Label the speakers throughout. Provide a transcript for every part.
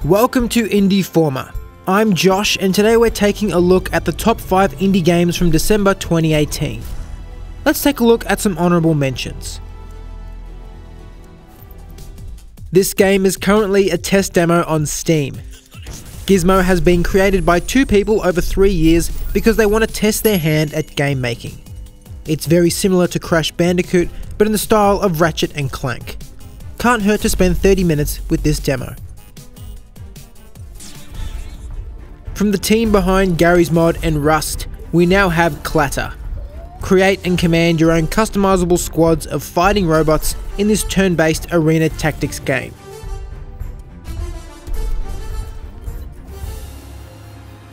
Speaker 1: Welcome to Indieformer. I'm Josh, and today we're taking a look at the top 5 indie games from December 2018. Let's take a look at some honourable mentions. This game is currently a test demo on Steam. Gizmo has been created by 2 people over 3 years because they want to test their hand at game making. It's very similar to Crash Bandicoot, but in the style of Ratchet and Clank. Can't hurt to spend 30 minutes with this demo. From the team behind Garry's Mod and Rust, we now have Clatter. Create and command your own customizable squads of fighting robots in this turn-based arena tactics game.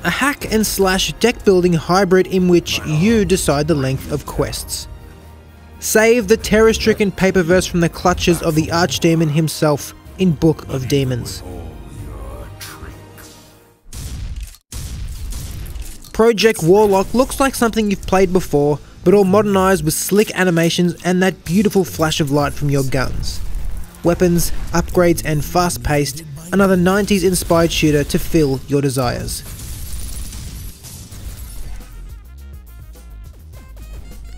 Speaker 1: A hack and slash deck building hybrid in which you decide the length of quests. Save the terror-stricken paperverse from the clutches of the archdemon himself in Book of Demons. Project Warlock looks like something you've played before, but all modernised with slick animations and that beautiful flash of light from your guns. Weapons, upgrades and fast-paced, another 90s inspired shooter to fill your desires.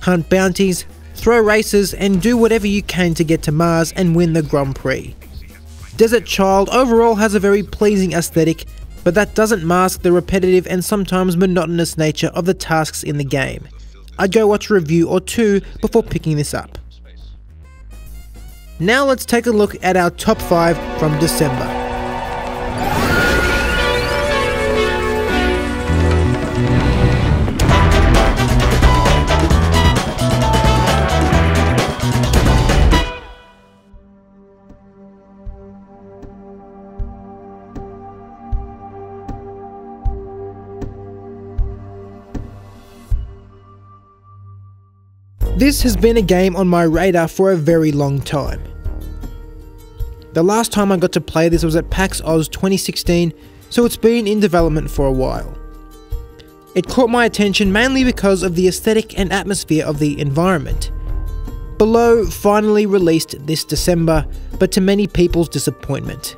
Speaker 1: Hunt bounties, throw races and do whatever you can to get to Mars and win the Grand Prix. Desert Child overall has a very pleasing aesthetic, but that doesn't mask the repetitive and sometimes monotonous nature of the tasks in the game. I'd go watch a review or 2 before picking this up. Now let's take a look at our top 5 from December. This has been a game on my radar for a very long time. The last time I got to play this was at PAX Oz 2016, so it's been in development for a while. It caught my attention mainly because of the aesthetic and atmosphere of the environment. Below finally released this December, but to many people's disappointment.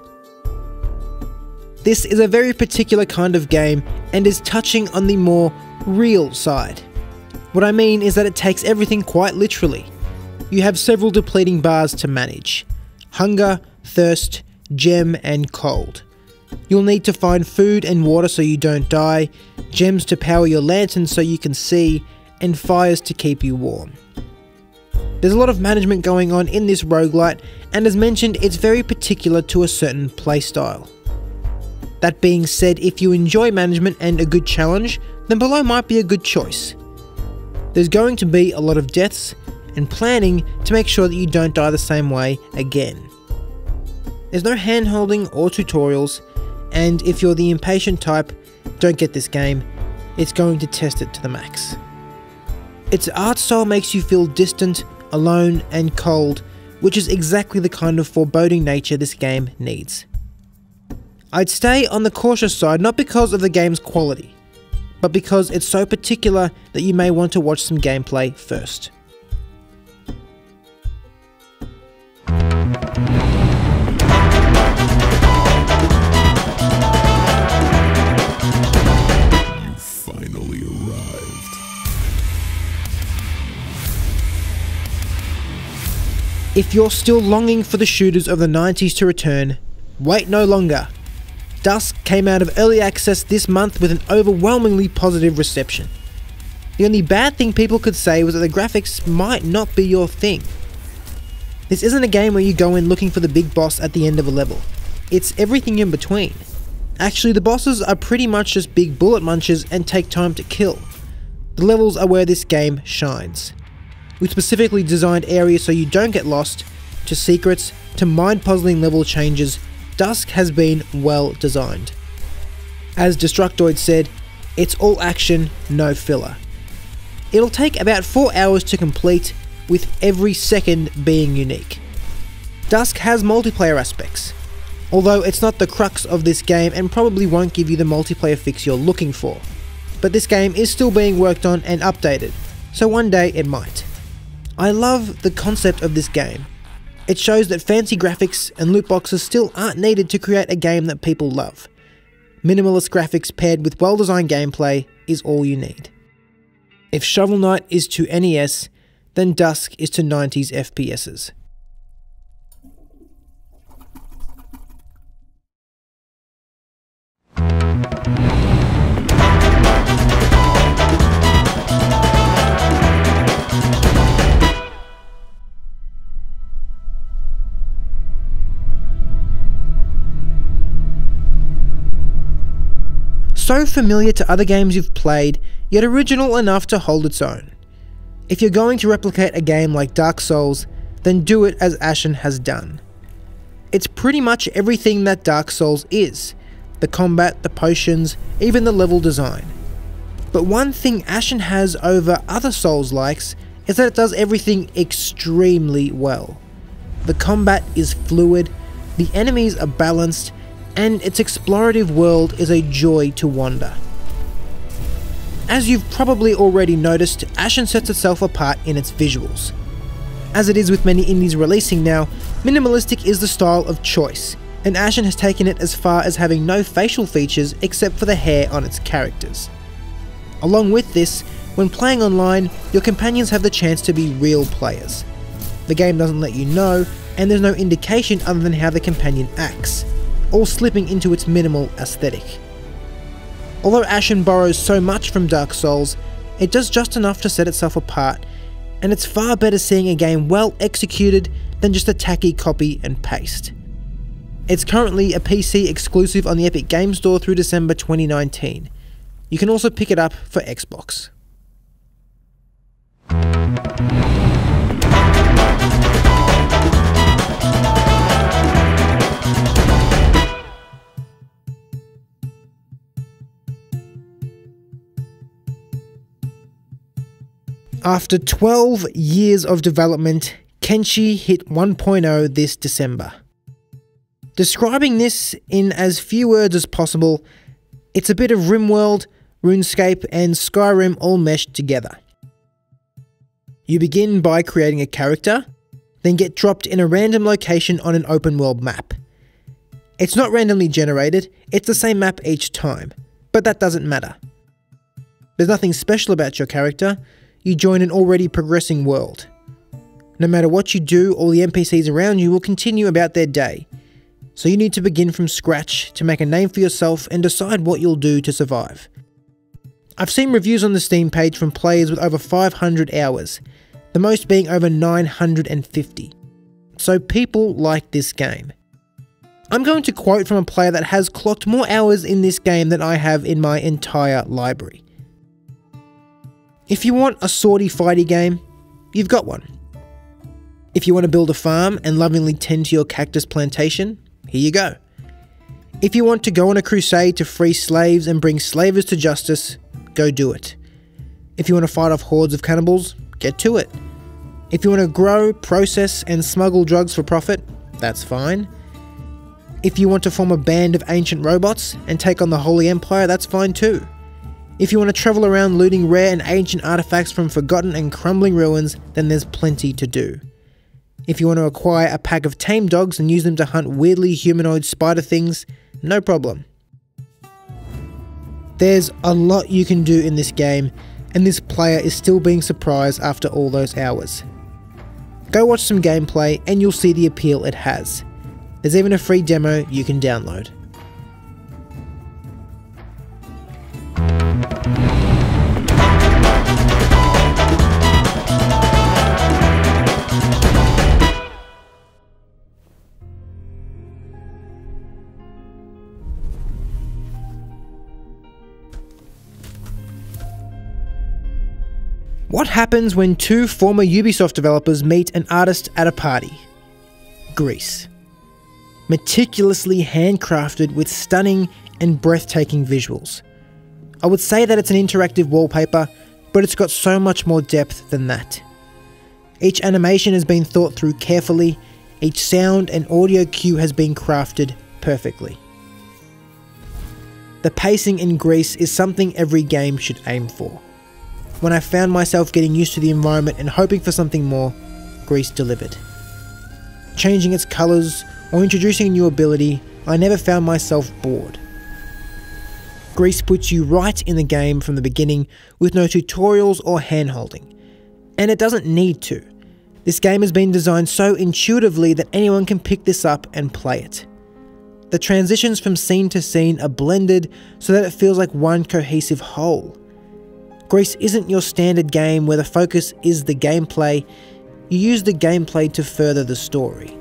Speaker 1: This is a very particular kind of game and is touching on the more real side. What I mean is that it takes everything quite literally. You have several depleting bars to manage: hunger, thirst, gem and cold. You'll need to find food and water so you don't die, gems to power your lantern so you can see, and fires to keep you warm. There's a lot of management going on in this roguelite, and as mentioned, it's very particular to a certain playstyle. That being said, if you enjoy management and a good challenge, then below might be a good choice. There's going to be a lot of deaths and planning to make sure that you don't die the same way again. There's no hand-holding or tutorials, and if you're the impatient type, don't get this game. It's going to test it to the max. Its art style makes you feel distant, alone and cold, which is exactly the kind of foreboding nature this game needs. I'd stay on the cautious side not because of the game's quality, but because it's so particular that you may want to watch some gameplay first.
Speaker 2: You finally arrived.
Speaker 1: If you're still longing for the shooters of the 90s to return, wait no longer. Dusk came out of early access this month with an overwhelmingly positive reception. The only bad thing people could say was that the graphics might not be your thing. This isn't a game where you go in looking for the big boss at the end of a level. It's everything in between. Actually, the bosses are pretty much just big bullet munchers and take time to kill. The levels are where this game shines. With specifically designed areas so you don't get lost, to secrets, to mind-puzzling level changes, Dusk has been well designed. As Destructoid said, it's all action, no filler. It'll take about 4 hours to complete, with every second being unique. Dusk has multiplayer aspects, although it's not the crux of this game and probably won't give you the multiplayer fix you're looking for. But this game is still being worked on and updated, so one day it might. I love the concept of this game. It shows that fancy graphics and loot boxes still aren't needed to create a game that people love. Minimalist graphics paired with well-designed gameplay is all you need. If Shovel Knight is to NES, then Dusk is to 90s FPSs. So familiar to other games you've played, yet original enough to hold its own. If you're going to replicate a game like Dark Souls, then do it as Ashen has done. It's pretty much everything that Dark Souls is: the combat, the potions, even the level design. But one thing Ashen has over other Souls-likes is that it does everything extremely well. The combat is fluid, the enemies are balanced, and its explorative world is a joy to wander. As you've probably already noticed, Ashen sets itself apart in its visuals. As it is with many indies releasing now, minimalistic is the style of choice, and Ashen has taken it as far as having no facial features except for the hair on its characters. Along with this, when playing online, your companions have the chance to be real players. The game doesn't let you know, and there's no indication other than how the companion acts, all slipping into its minimal aesthetic. Although Ashen borrows so much from Dark Souls, it does just enough to set itself apart, and it's far better seeing a game well executed than just a tacky copy and paste. It's currently a PC exclusive on the Epic Games Store through December 2019. You can also pick it up for Xbox. After 12 years of development, Kenshi hit 1.0 this December. Describing this in as few words as possible, it's a bit of Rimworld, RuneScape, and Skyrim all meshed together. You begin by creating a character, then get dropped in a random location on an open world map. It's not randomly generated, it's the same map each time, but that doesn't matter. There's nothing special about your character. You join an already progressing world. No matter what you do, all the NPCs around you will continue about their day, so you need to begin from scratch to make a name for yourself and decide what you'll do to survive. I've seen reviews on the Steam page from players with over 500 hours, the most being over 950. So people like this game. I'm going to quote from a player that has clocked more hours in this game than I have in my entire library. If you want a swordy fighty game, you've got one. If you want to build a farm and lovingly tend to your cactus plantation, here you go. If you want to go on a crusade to free slaves and bring slavers to justice, go do it. If you want to fight off hordes of cannibals, get to it. If you want to grow, process, and smuggle drugs for profit, that's fine. If you want to form a band of ancient robots and take on the Holy Empire, that's fine too. If you want to travel around looting rare and ancient artifacts from forgotten and crumbling ruins, then there's plenty to do. If you want to acquire a pack of tame dogs and use them to hunt weirdly humanoid spider things, no problem. There's a lot you can do in this game, and this player is still being surprised after all those hours. Go watch some gameplay and you'll see the appeal it has. There's even a free demo you can download. What happens when two former Ubisoft developers meet an artist at a party? Grease. Meticulously handcrafted with stunning and breathtaking visuals. I would say that it's an interactive wallpaper, but it's got so much more depth than that. Each animation has been thought through carefully, each sound and audio cue has been crafted perfectly. The pacing in Grease is something every game should aim for. When I found myself getting used to the environment and hoping for something more, Grease delivered. changing its colours, or introducing a new ability, I never found myself bored. Grease puts you right in the game from the beginning with no tutorials or hand-holding. And it doesn't need to. This game has been designed so intuitively that anyone can pick this up and play it. The transitions from scene to scene are blended so that it feels like one cohesive whole. Grease isn't your standard game where the focus is the gameplay. You use the gameplay to further the story.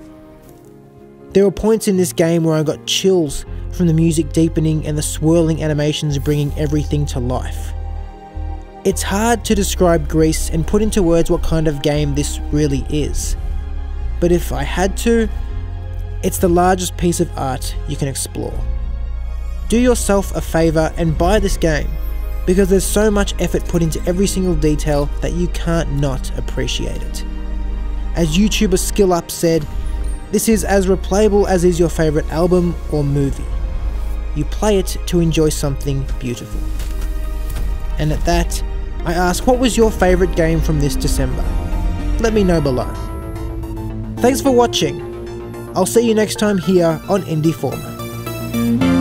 Speaker 1: There were points in this game where I got chills from the music deepening and the swirling animations bringing everything to life. It's hard to describe Grease and put into words what kind of game this really is. But if I had to, it's the largest piece of art you can explore. Do yourself a favour and buy this game, because there's so much effort put into every single detail that you can't not appreciate it. As YouTuber SkillUp said, this is as replayable as is your favourite album or movie. You play it to enjoy something beautiful. And at that, I ask, what was your favourite game from this December? Let me know below. Thanks for watching. I'll see you next time here on Indieformer.